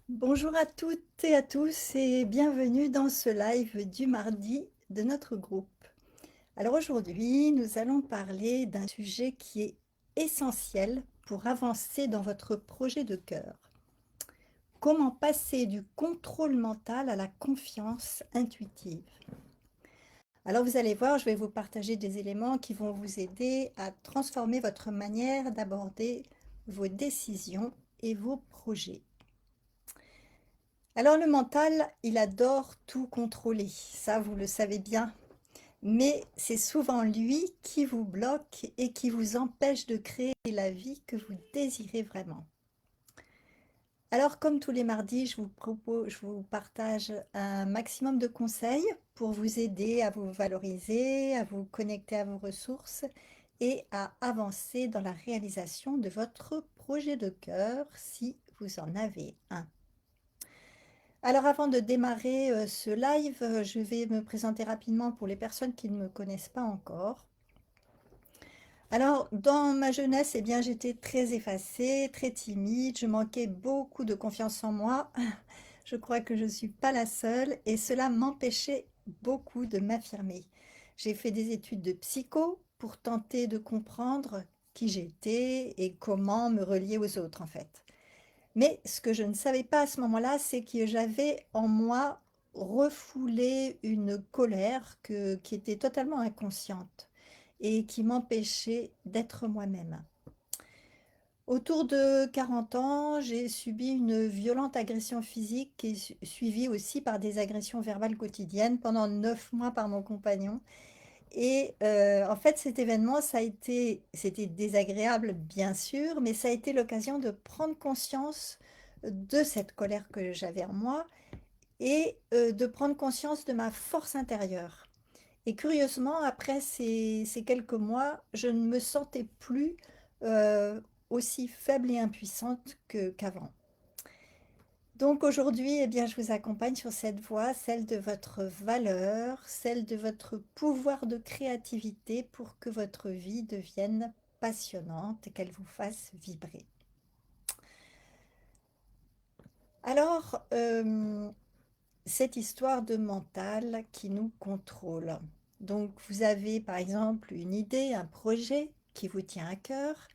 Bonjour à toutes et à tous et bienvenue dans ce live du mardi de notre groupe. Alors aujourd'hui, nous allons parler d'un sujet qui est essentiel pour avancer dans votre projet de cœur. Comment passer du contrôle mental à la confiance intuitive? Alors vous allez voir, je vais vous partager des éléments qui vont vous aider à transformer votre manière d'aborder vos décisions et vos projets. Alors le mental, il adore tout contrôler, ça vous le savez bien, mais c'est souvent lui qui vous bloque et qui vous empêche de créer la vie que vous désirez vraiment. Alors comme tous les mardis, je vous partage un maximum de conseils pour vous aider à vous valoriser, à vous connecter à vos ressources et à avancer dans la réalisation de votre projet de cœur si vous en avez un. Alors avant de démarrer ce live, je vais me présenter rapidement pour les personnes qui ne me connaissent pas encore. Alors dans ma jeunesse, eh bien, j'étais très effacée, très timide, je manquais beaucoup de confiance en moi. Je crois que je ne suis pas la seule et cela m'empêchait beaucoup de m'affirmer. J'ai fait des études de psycho pour tenter de comprendre qui j'étais et comment me relier aux autres en fait. Mais ce que je ne savais pas à ce moment-là, c'est que j'avais en moi refoulé une colère qui était totalement inconsciente et qui m'empêchait d'être moi-même. Autour de 40 ans, j'ai subi une violente agression physique qui est suivie aussi par des agressions verbales quotidiennes pendant 9 mois par mon compagnon. Et en fait, cet événement, c'était désagréable, bien sûr, mais ça a été l'occasion de prendre conscience de cette colère que j'avais en moi et de prendre conscience de ma force intérieure. Et curieusement, après ces quelques mois, je ne me sentais plus euh, aussi faible et impuissante qu'avant. Donc aujourd'hui, eh bien, je vous accompagne sur cette voie, celle de votre valeur, celle de votre pouvoir de créativité pour que votre vie devienne passionnante et qu'elle vous fasse vibrer. Alors, cette histoire de mental qui nous contrôle. Donc, vous avez par exemple une idée, un projet qui vous tient à cœur,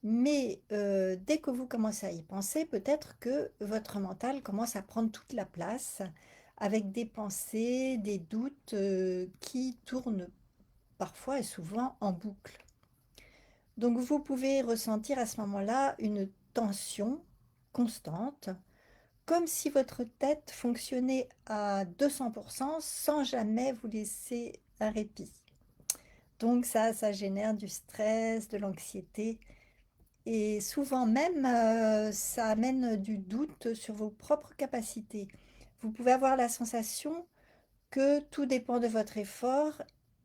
mais dès que vous commencez à y penser, peut-être que votre mental commence à prendre toute la place avec des pensées, des doutes qui tournent parfois et souvent en boucle. Donc vous pouvez ressentir à ce moment-là une tension constante, comme si votre tête fonctionnait à 200% sans jamais vous laisser un répit. Donc ça génère du stress, de l'anxiété. Et souvent même, ça amène du doute sur vos propres capacités. Vous pouvez avoir la sensation que tout dépend de votre effort,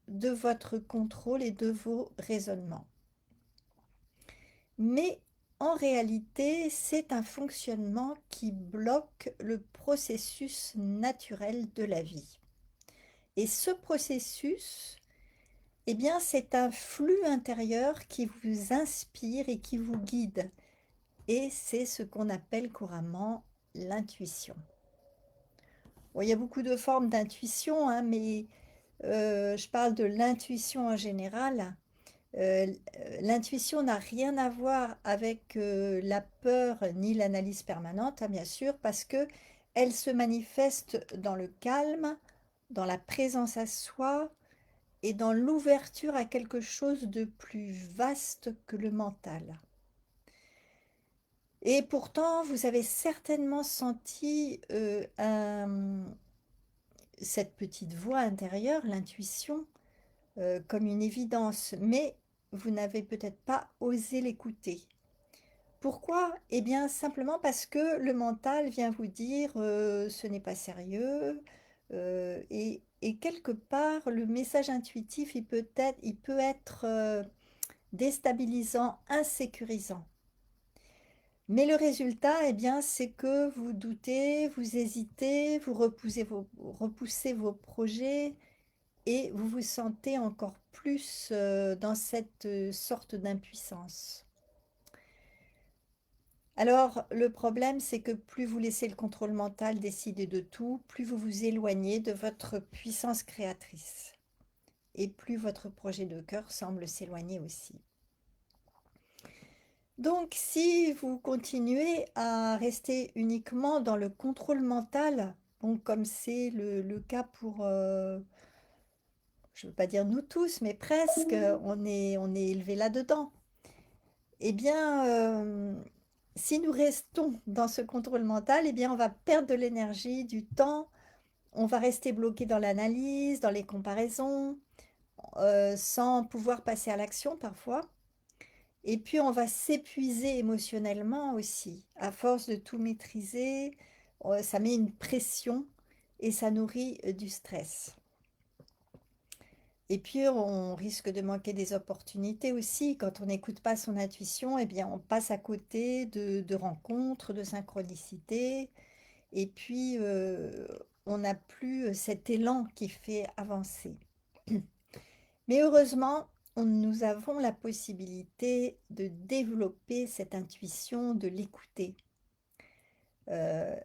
de votre contrôle et de vos raisonnements. Mais en réalité, c'est un fonctionnement qui bloque le processus naturel de la vie. Et ce processus, eh bien, c'est un flux intérieur qui vous inspire et qui vous guide. Et c'est ce qu'on appelle couramment l'intuition. Bon, il y a beaucoup de formes d'intuition, hein, mais je parle de l'intuition en général. L'intuition n'a rien à voir avec la peur ni l'analyse permanente, hein, bien sûr, parce que elle se manifeste dans le calme, dans la présence à soi et dans l'ouverture à quelque chose de plus vaste que le mental. Et pourtant, vous avez certainement senti cette petite voix intérieure, l'intuition, comme une évidence, mais vous n'avez peut-être pas osé l'écouter. Pourquoi? Eh bien, simplement parce que le mental vient vous dire ce n'est pas sérieux, et quelque part, le message intuitif, il peut être déstabilisant, insécurisant. Mais le résultat, eh bien, c'est que vous doutez, vous hésitez, repoussez vos projets et vous vous sentez encore plus dans cette sorte d'impuissance. Alors, le problème, c'est que plus vous laissez le contrôle mental décider de tout, plus vous vous éloignez de votre puissance créatrice. Et plus votre projet de cœur semble s'éloigner aussi. Donc, si vous continuez à rester uniquement dans le contrôle mental, bon, comme c'est le cas pour, je ne veux pas dire nous tous, mais presque, on est élevé là-dedans. Eh bien, si nous restons dans ce contrôle mental, eh bien, on va perdre de l'énergie, du temps, on va rester bloqué dans l'analyse, dans les comparaisons, sans pouvoir passer à l'action parfois. Et puis, on va s'épuiser émotionnellement aussi. À force de tout maîtriser, ça met une pression et ça nourrit du stress. Et puis, on risque de manquer des opportunités aussi. Quand on n'écoute pas son intuition, eh bien, on passe à côté de rencontres, de synchronicité. Et puis, on n'a plus cet élan qui fait avancer. Mais heureusement, nous avons la possibilité de développer cette intuition, de l'écouter. Euh,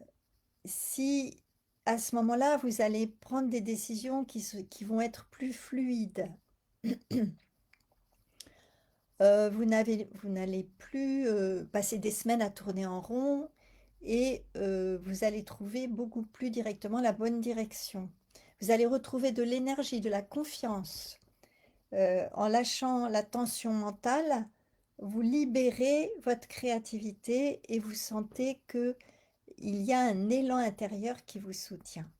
si à ce moment-là, vous allez prendre des décisions qui vont être plus fluides, vous n'allez plus passer des semaines à tourner en rond et vous allez trouver beaucoup plus directement la bonne direction. Vous allez retrouver de l'énergie, de la confiance. En lâchant la tension mentale, vous libérez votre créativité et vous sentez qu'il y a un élan intérieur qui vous soutient.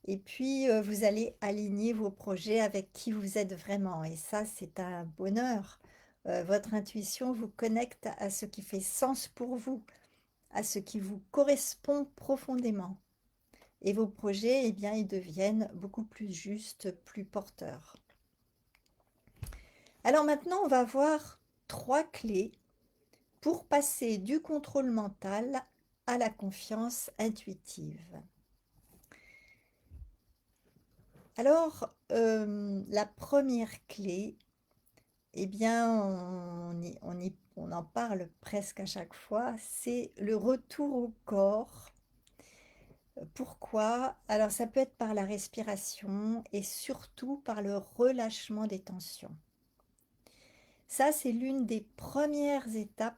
Et puis, vous allez aligner vos projets avec qui vous êtes vraiment. Et ça, c'est un bonheur. Votre intuition vous connecte à ce qui fait sens pour vous, à ce qui vous correspond profondément. Et vos projets, eh bien, ils deviennent beaucoup plus justes, plus porteurs. Alors maintenant, on va voir 3 clés pour passer du contrôle mental à la confiance intuitive. Alors, la première clé, eh bien, on en parle presque à chaque fois, c'est le retour au corps. Pourquoi? Alors, ça peut être par la respiration et surtout par le relâchement des tensions. Ça, c'est l'une des premières étapes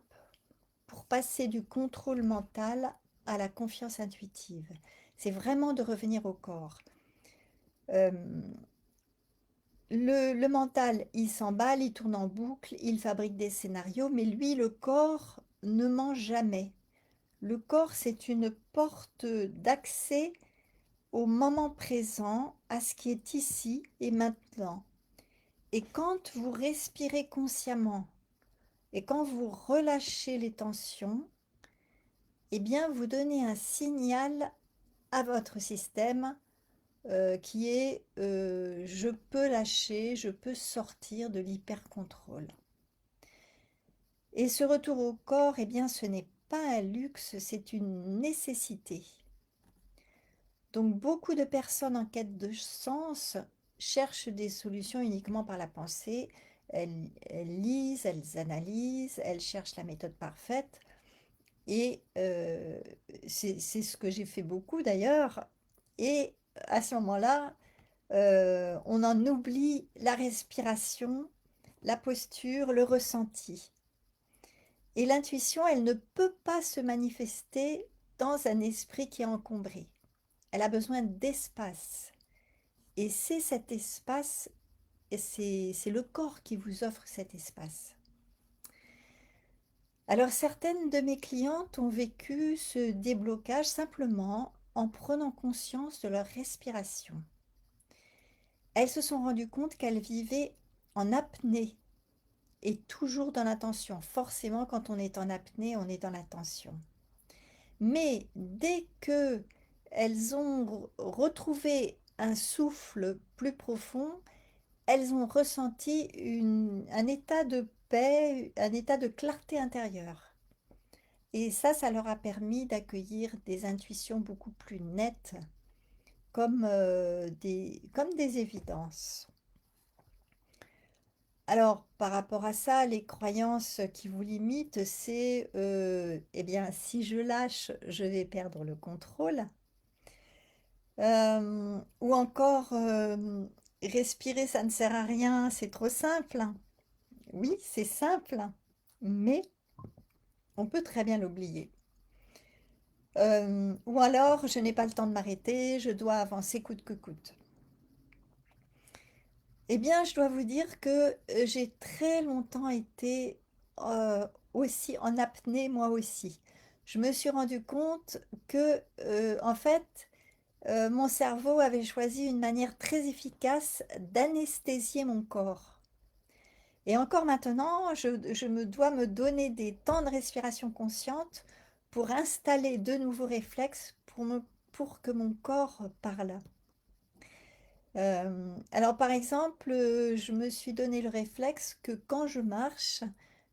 pour passer du contrôle mental à la confiance intuitive. C'est vraiment de revenir au corps. Euh, le mental, il s'emballe, il tourne en boucle, il fabrique des scénarios, mais lui, le corps, ne ment jamais. Le corps, c'est une porte d'accès au moment présent, à ce qui est ici et maintenant. Et quand vous respirez consciemment et quand vous relâchez les tensions, eh bien, vous donnez un signal à votre système qui est je peux lâcher, je peux sortir de l'hyper-contrôle. Et ce retour au corps, eh bien, ce n'est pas un luxe, c'est une nécessité. Donc, beaucoup de personnes en quête de sens cherchent des solutions uniquement par la pensée. Elles lisent, elles analysent, elles cherchent la méthode parfaite. Et c'est ce que j'ai fait beaucoup d'ailleurs. Et à ce moment-là, on en oublie la respiration, la posture, le ressenti. Et l'intuition, elle ne peut pas se manifester dans un esprit qui est encombré. Elle a besoin d'espace. Et c'est cet espace, et c'est le corps qui vous offre cet espace. Alors certaines de mes clientes ont vécu ce déblocage simplement en prenant conscience de leur respiration. Elles se sont rendues compte qu'elles vivaient en apnée et toujours dans l'attention. Forcément, quand on est en apnée, on est dans l'attention. Mais dès que elles ont retrouvé un souffle plus profond, elles ont ressenti un état de paix, un état de clarté intérieure. Et ça leur a permis d'accueillir des intuitions beaucoup plus nettes, comme des évidences. Alors, par rapport à ça, les croyances qui vous limitent, c'est, eh bien, si je lâche, je vais perdre le contrôle. Ou encore, respirer, ça ne sert à rien, c'est trop simple. Oui, c'est simple, mais on peut très bien l'oublier. Ou alors, je n'ai pas le temps de m'arrêter, je dois avancer coûte que coûte. Eh bien, je dois vous dire que j'ai très longtemps été aussi en apnée, moi aussi. Je me suis rendu compte que, en fait, mon cerveau avait choisi une manière très efficace d'anesthésier mon corps. Et encore maintenant, je me dois me donner des temps de respiration consciente pour installer de nouveaux réflexes pour que mon corps parle. Alors par exemple, je me suis donné le réflexe que quand je marche,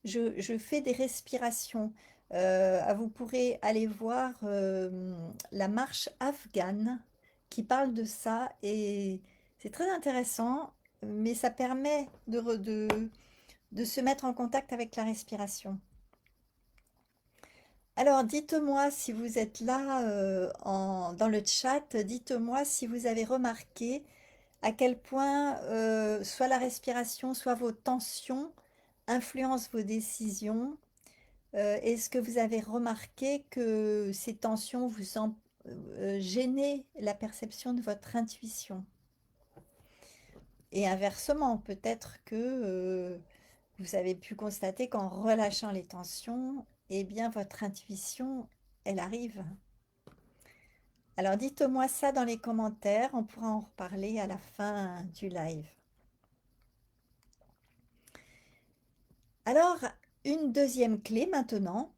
je fais des respirations. Vous pourrez aller voir la marche afghane qui parle de ça et c'est très intéressant, mais ça permet de se mettre en contact avec la respiration. Alors dites-moi si vous êtes là dans le chat, dites-moi si vous avez remarqué à quel point soit la respiration, soit vos tensions influencent vos décisions. Est-ce que vous avez remarqué que ces tensions gênaient la perception de votre intuition? Et inversement, peut-être que vous avez pu constater qu'en relâchant les tensions, eh bien votre intuition, elle arrive. Alors dites-moi ça dans les commentaires, on pourra en reparler à la fin du live. Alors, une deuxième clé maintenant,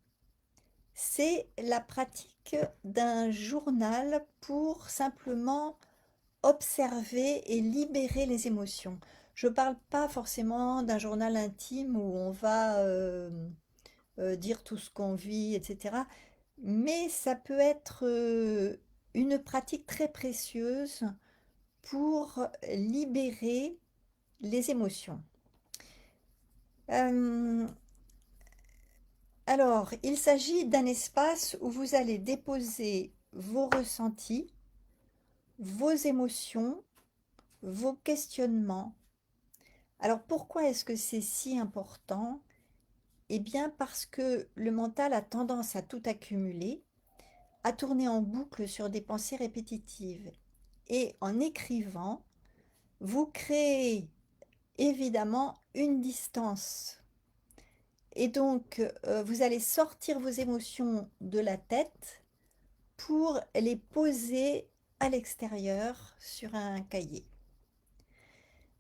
c'est la pratique d'un journal pour simplement observer et libérer les émotions. Je ne parle pas forcément d'un journal intime où on va dire tout ce qu'on vit, etc. Mais ça peut être une pratique très précieuse pour libérer les émotions. Euh, Alors, il s'agit d'un espace où vous allez déposer vos ressentis, vos émotions, vos questionnements. Alors, pourquoi est-ce que c'est si important? Eh bien, parce que le mental a tendance à tout accumuler, à tourner en boucle sur des pensées répétitives. Et en écrivant, vous créez évidemment une distance. Et donc, vous allez sortir vos émotions de la tête pour les poser à l'extérieur sur un cahier.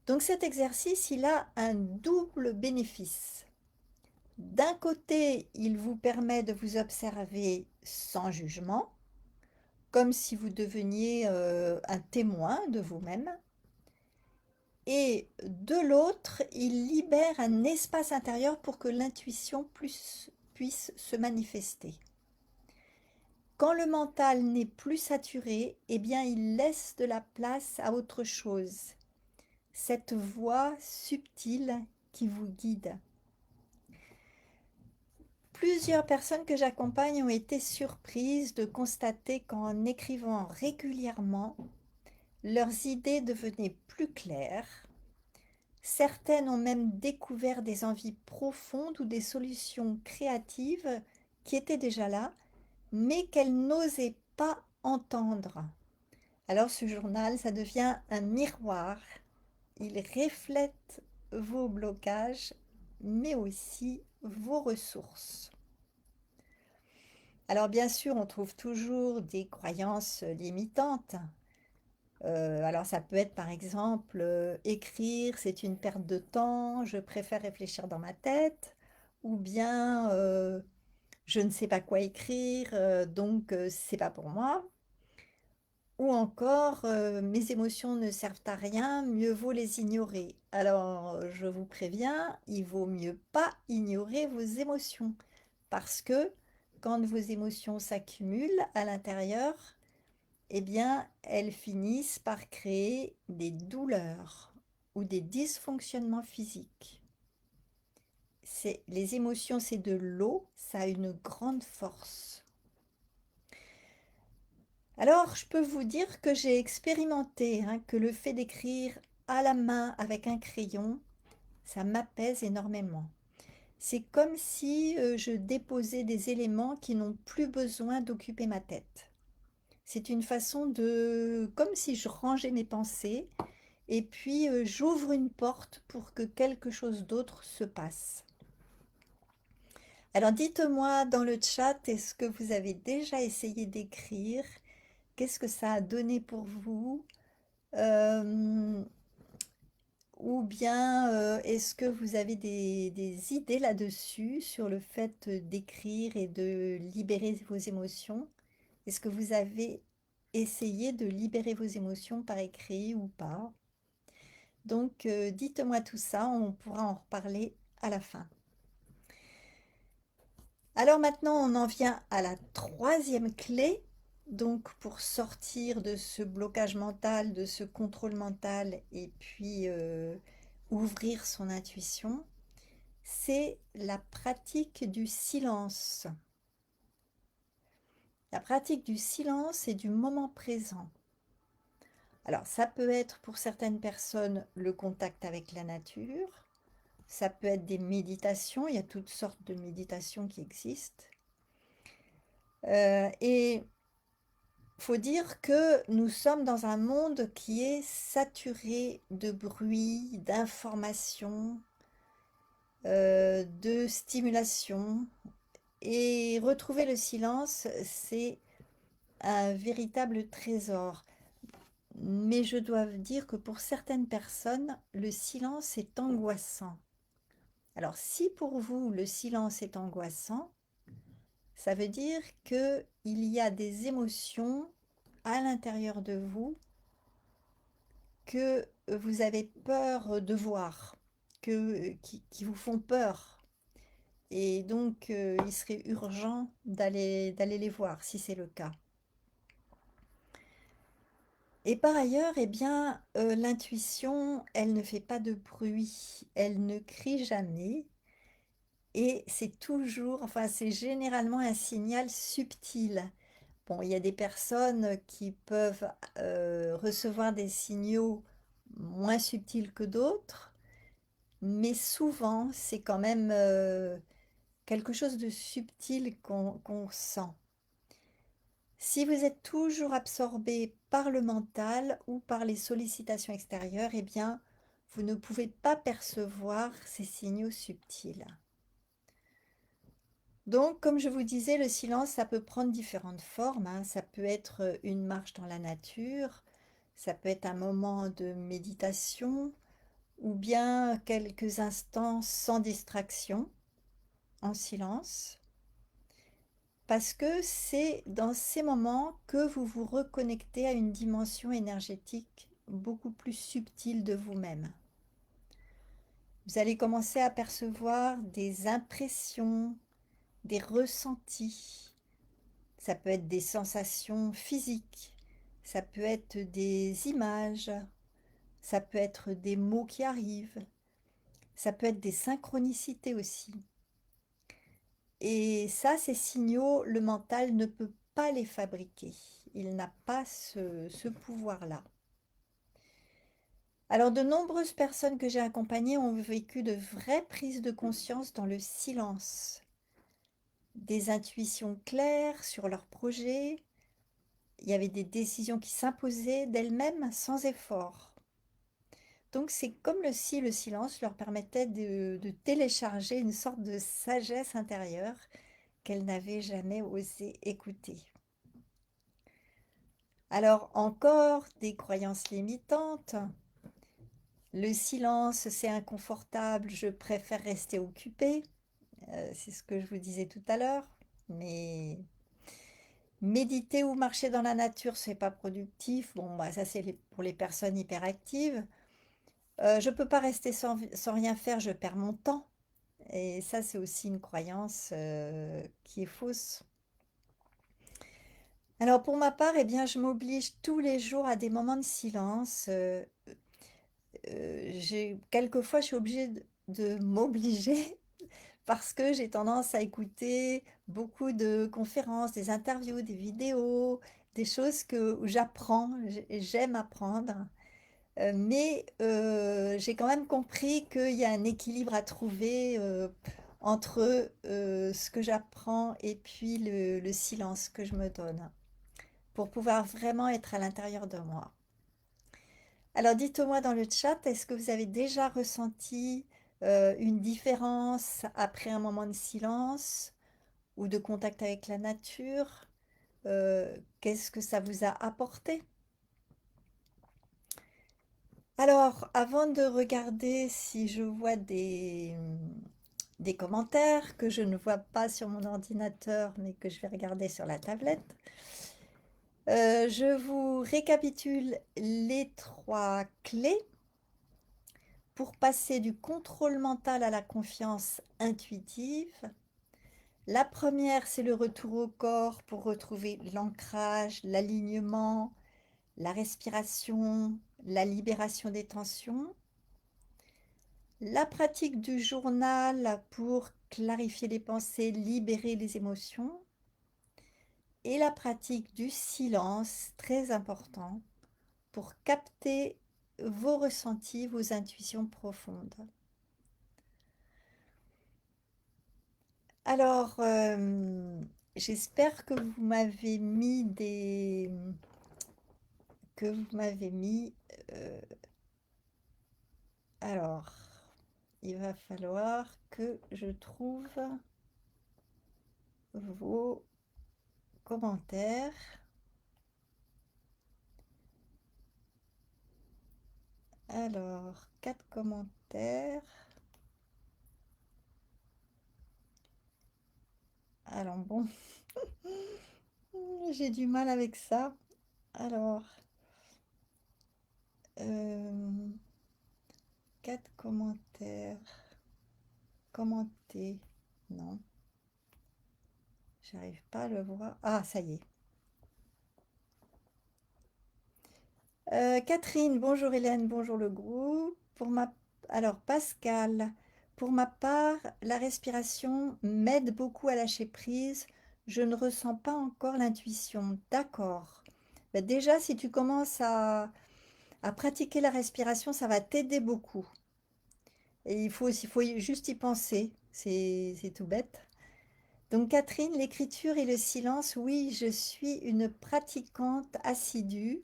Donc cet exercice, il a un double bénéfice. D'un côté, il vous permet de vous observer sans jugement, comme si vous deveniez un témoin de vous-même. Et de l'autre, il libère un espace intérieur pour que l'intuition puisse se manifester. Quand le mental n'est plus saturé, eh bien, il laisse de la place à autre chose, cette voix subtile qui vous guide. Plusieurs personnes que j'accompagne ont été surprises de constater qu'en écrivant régulièrement, leurs idées devenaient plus claires. Certaines ont même découvert des envies profondes ou des solutions créatives qui étaient déjà là, mais qu'elles n'osaient pas entendre. Alors ce journal, ça devient un miroir. Il reflète vos blocages, mais aussi vos ressources. Alors bien sûr, on trouve toujours des croyances limitantes. Alors ça peut être par exemple, écrire, c'est une perte de temps, je préfère réfléchir dans ma tête, ou bien je ne sais pas quoi écrire, donc c'est pas pour moi. Ou encore, mes émotions ne servent à rien, mieux vaut les ignorer. Alors, je vous préviens, il vaut mieux pas ignorer vos émotions. Parce que quand vos émotions s'accumulent à l'intérieur, eh bien, elles finissent par créer des douleurs ou des dysfonctionnements physiques. les émotions, c'est de l'eau, ça a une grande force. Alors, je peux vous dire que j'ai expérimenté, hein, que le fait d'écrire à la main avec un crayon, ça m'apaise énormément. C'est comme si je déposais des éléments qui n'ont plus besoin d'occuper ma tête. C'est une façon de, comme si je rangeais mes pensées et puis j'ouvre une porte pour que quelque chose d'autre se passe. Alors dites-moi dans le chat, est-ce que vous avez déjà essayé d'écrire? Qu'est-ce que ça a donné pour vous? Euh, ou bien est-ce que vous avez des idées là-dessus sur le fait d'écrire et de libérer vos émotions? Est-ce que vous avez essayé de libérer vos émotions par écrit ou pas? Donc dites-moi tout ça, on pourra en reparler à la fin. Alors maintenant, on en vient à la troisième clé. Donc pour sortir de ce blocage mental, de ce contrôle mental et puis ouvrir son intuition, c'est la pratique du silence. La pratique du silence et du moment présent. Alors ça peut être pour certaines personnes le contact avec la nature, ça peut être des méditations, il y a toutes sortes de méditations qui existent. Et faut dire que nous sommes dans un monde qui est saturé de bruit, d'informations, de stimulation. Et retrouver le silence, c'est un véritable trésor. Mais je dois dire que pour certaines personnes, le silence est angoissant. Alors si pour vous, le silence est angoissant, ça veut dire qu'il y a des émotions à l'intérieur de vous que vous avez peur de voir, qui vous font peur. Et donc, il serait urgent d'aller les voir si c'est le cas. Et par ailleurs, eh bien, l'intuition, elle ne fait pas de bruit, elle ne crie jamais. Et c'est toujours, enfin, c'est généralement un signal subtil. Bon, il y a des personnes qui peuvent recevoir des signaux moins subtils que d'autres, mais souvent, c'est quand même quelque chose de subtil qu'on sent. Si vous êtes toujours absorbé par le mental ou par les sollicitations extérieures, eh bien, vous ne pouvez pas percevoir ces signaux subtils. Donc, comme je vous disais, le silence, ça peut prendre différentes formes, hein. Ça peut être une marche dans la nature, ça peut être un moment de méditation, ou bien quelques instants sans distraction, en silence, parce que c'est dans ces moments que vous vous reconnectez à une dimension énergétique beaucoup plus subtile de vous-même. Vous allez commencer à percevoir des impressions, des ressentis. Ça peut être des sensations physiques, ça peut être des images, ça peut être des mots qui arrivent, ça peut être des synchronicités aussi. Et ça, ces signaux, le mental ne peut pas les fabriquer. Il n'a pas ce pouvoir-là. Alors, de nombreuses personnes que j'ai accompagnées ont vécu de vraies prises de conscience dans le silence, des intuitions claires sur leurs projets. Il y avait des décisions qui s'imposaient d'elles-mêmes sans effort. Donc c'est comme si le silence leur permettait de télécharger une sorte de sagesse intérieure qu'elles n'avaient jamais osé écouter. Alors encore des croyances limitantes. Le silence, c'est inconfortable, je préfère rester occupée. C'est ce que je vous disais tout à l'heure. Mais méditer ou marcher dans la nature, c'est pas productif. Bon, bah, ça c'est pour les personnes hyperactives. Je peux pas rester sans rien faire, je perds mon temps. Et ça, c'est aussi une croyance qui est fausse. Alors pour ma part, eh bien, je m'oblige tous les jours à des moments de silence. Quelquefois, je suis obligée de m'obliger parce que j'ai tendance à écouter beaucoup de conférences, des interviews, des vidéos, des choses où j'apprends, j'aime apprendre. Mais j'ai quand même compris qu'il y a un équilibre à trouver entre ce que j'apprends et puis le silence que je me donne pour pouvoir vraiment être à l'intérieur de moi. Alors dites-moi dans le chat, est-ce que vous avez déjà ressenti une différence après un moment de silence ou de contact avec la nature? Qu'est-ce que ça vous a apporté? Alors, avant de regarder si je vois des commentaires que je ne vois pas sur mon ordinateur, mais que je vais regarder sur la tablette, je vous récapitule les trois clés pour passer du contrôle mental à la confiance intuitive. La première, c'est le retour au corps pour retrouver l'ancrage, l'alignement, la respiration, la libération des tensions. La pratique du journal pour clarifier les pensées, libérer les émotions. Et la pratique du silence, très important, pour capter vos ressentis, vos intuitions profondes. Alors, j'espère que vous m'avez mis que vous m'avez mis... euh, alors, il va falloir que je trouve vos commentaires. Alors, 4 commentaires. Alors bon, j'ai du mal avec ça. Alors, euh, 4 commentaires. Commenter. Non, j'arrive pas à le voir. Ah, ça y est. Catherine, bonjour Hélène, bonjour le groupe. Alors, Pascal, pour ma part, la respiration m'aide beaucoup à lâcher prise. Je ne ressens pas encore l'intuition. D'accord. Ben déjà, si tu commences à pratiquer la respiration, ça va t'aider beaucoup. Et il faut juste y penser. C'est tout bête. Donc, Catherine, l'écriture et le silence, oui, je suis une pratiquante assidue.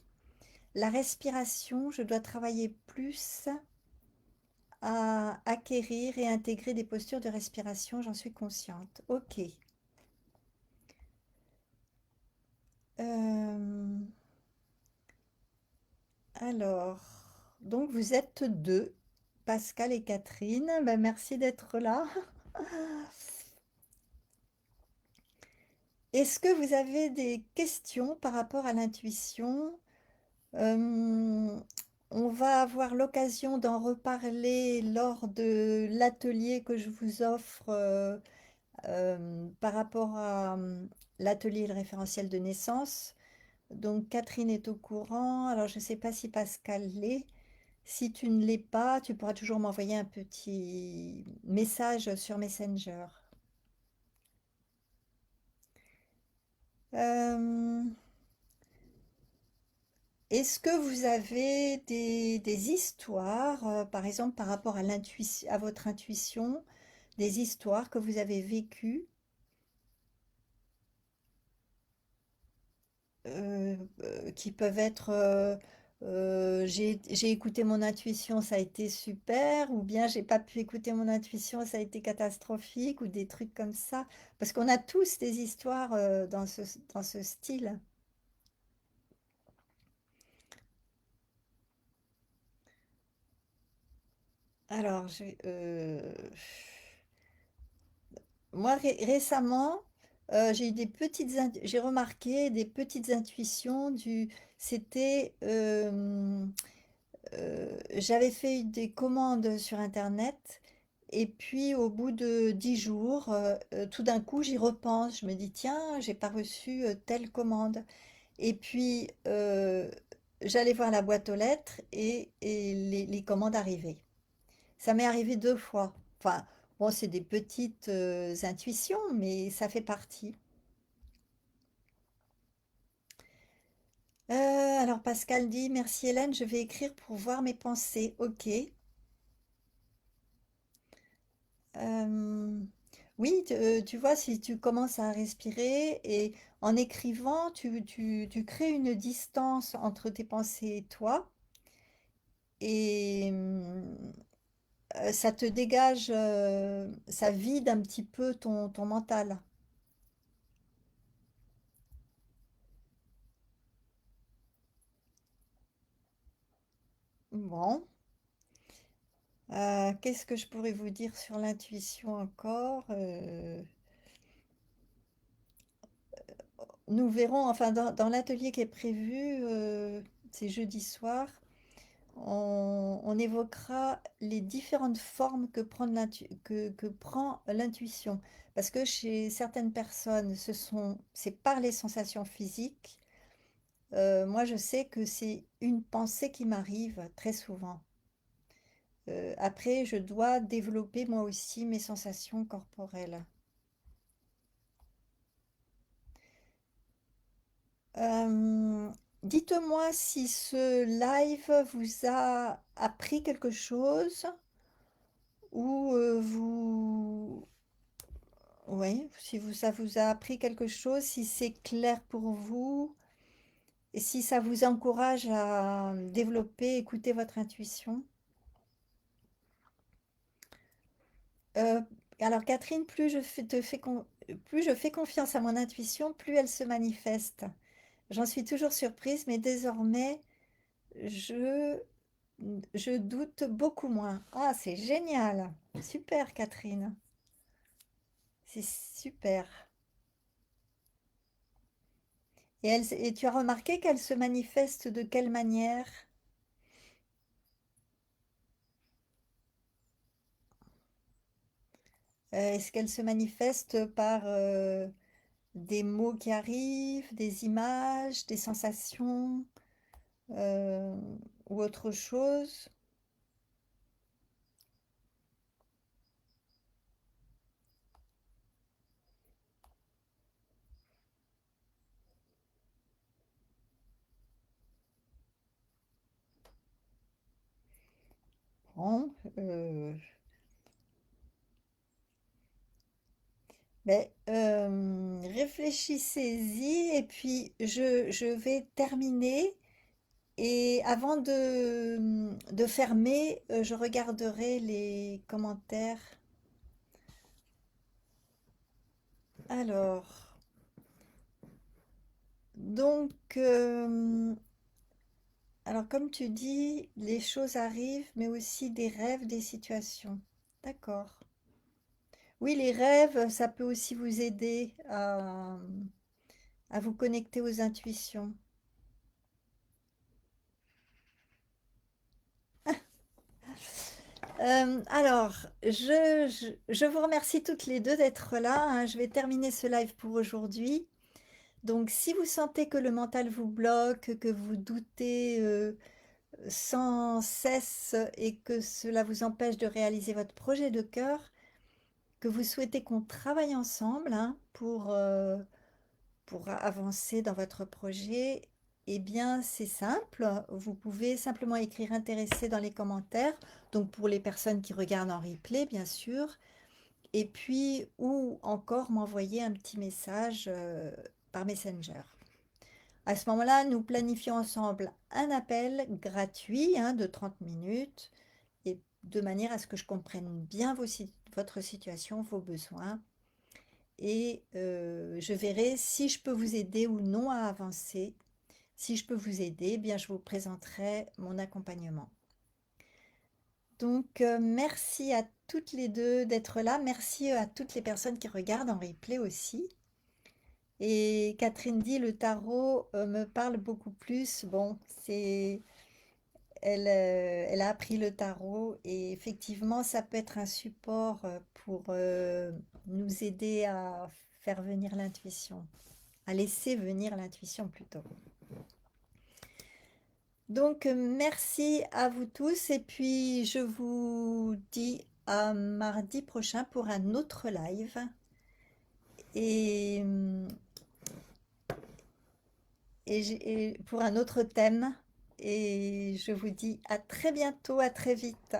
La respiration, je dois travailler plus à acquérir et intégrer des postures de respiration, j'en suis consciente. Ok. Euh, alors, donc vous êtes deux, Pascal et Catherine. Ben, merci d'être là. Est-ce que vous avez des questions par rapport à l'intuition? Euh, on va avoir l'occasion d'en reparler lors de l'atelier que je vous offre par rapport à l'atelier le référentiel de naissance. Donc Catherine est au courant. Alors je ne sais pas si Pascal l'est. Si tu ne l'es pas, tu pourras toujours m'envoyer un petit message sur Messenger. Euh, Est-ce que vous avez des histoires, par exemple par rapport à votre intuition, des histoires que vous avez vécues qui peuvent être j'ai écouté mon intuition, ça a été super, ou bien j'ai pas pu écouter mon intuition, ça a été catastrophique, ou des trucs comme ça. Parce qu'on a tous des histoires dans ce style. Alors, moi récemment, j'ai eu j'ai remarqué des petites intuitions c'était j'avais fait des commandes sur internet et puis au bout de 10 jours, tout d'un coup, j'y repense. Je me dis: «Tiens, j'ai pas reçu, telle commande» et puis, j'allais voir la boîte aux lettres et les commandes arrivaient. Ça m'est arrivé 2 fois. Enfin, Bon, c'est des petites intuitions, mais ça fait partie. Alors Pascal dit, merci Hélène, je vais écrire pour voir mes pensées. Ok. Euh, oui, tu vois, si tu commences à respirer et en écrivant, tu crées une distance entre tes pensées et toi et ça te dégage, ça vide un petit peu ton mental. Bon, qu'est-ce que je pourrais vous dire sur l'intuition encore? Nous verrons, enfin dans l'atelier qui est prévu, c'est jeudi soir, on évoquera les différentes formes que prend l'intuition. Parce que chez certaines personnes, c'est par les sensations physiques. Moi, je sais que c'est une pensée qui m'arrive très souvent. Après, je dois développer moi aussi mes sensations corporelles. Euh, Dites-moi si ce live vous a appris quelque chose ou oui, si ça vous a appris quelque chose, si c'est clair pour vous et si ça vous encourage à développer, écouter votre intuition. Euh, alors Catherine, plus je fais confiance à mon intuition, plus elle se manifeste. J'en suis toujours surprise, mais désormais, je, je doute beaucoup moins. Ah, c'est génial. Super, Catherine. C'est super. Et tu as remarqué qu'elle se manifeste de quelle manière? Est-ce qu'elle se manifeste par des mots qui arrivent, des images, des sensations euh, ou autre chose? Bon, ben, réfléchissez-y et puis je vais terminer et avant de fermer, je regarderai les commentaires. Alors, donc, alors comme tu dis, les choses arrivent, mais aussi des rêves, des situations. D'accord. Oui, les rêves, ça peut aussi vous aider à vous connecter aux intuitions. Alors, je vous remercie toutes les deux d'être là, hein. Je vais terminer ce live pour aujourd'hui. Donc, si vous sentez que le mental vous bloque, que vous doutez sans cesse et que cela vous empêche de réaliser votre projet de cœur, que vous souhaitez qu'on travaille ensemble hein, pour avancer dans votre projet, eh bien, c'est simple. Vous pouvez simplement écrire intéressé dans les commentaires. Donc, pour les personnes qui regardent en replay, bien sûr. Et puis, ou encore m'envoyer un petit message par Messenger. À ce moment-là, nous planifions ensemble un appel gratuit hein, de 30 minutes et de manière à ce que je comprenne bien votre situation, vos besoins et je verrai si je peux vous aider ou non à avancer. Si je peux vous aider, eh bien je vous présenterai mon accompagnement. Donc merci à toutes les deux d'être là. Merci à toutes les personnes qui regardent en replay aussi. Et Catherine dit le tarot me parle beaucoup plus. Bon, elle a appris le tarot et effectivement, ça peut être un support pour nous aider à faire venir l'intuition, à laisser venir l'intuition plutôt. Donc, merci à vous tous et puis je vous dis à mardi prochain pour un autre live et, et pour un autre thème. Et je vous dis à très bientôt, à très vite.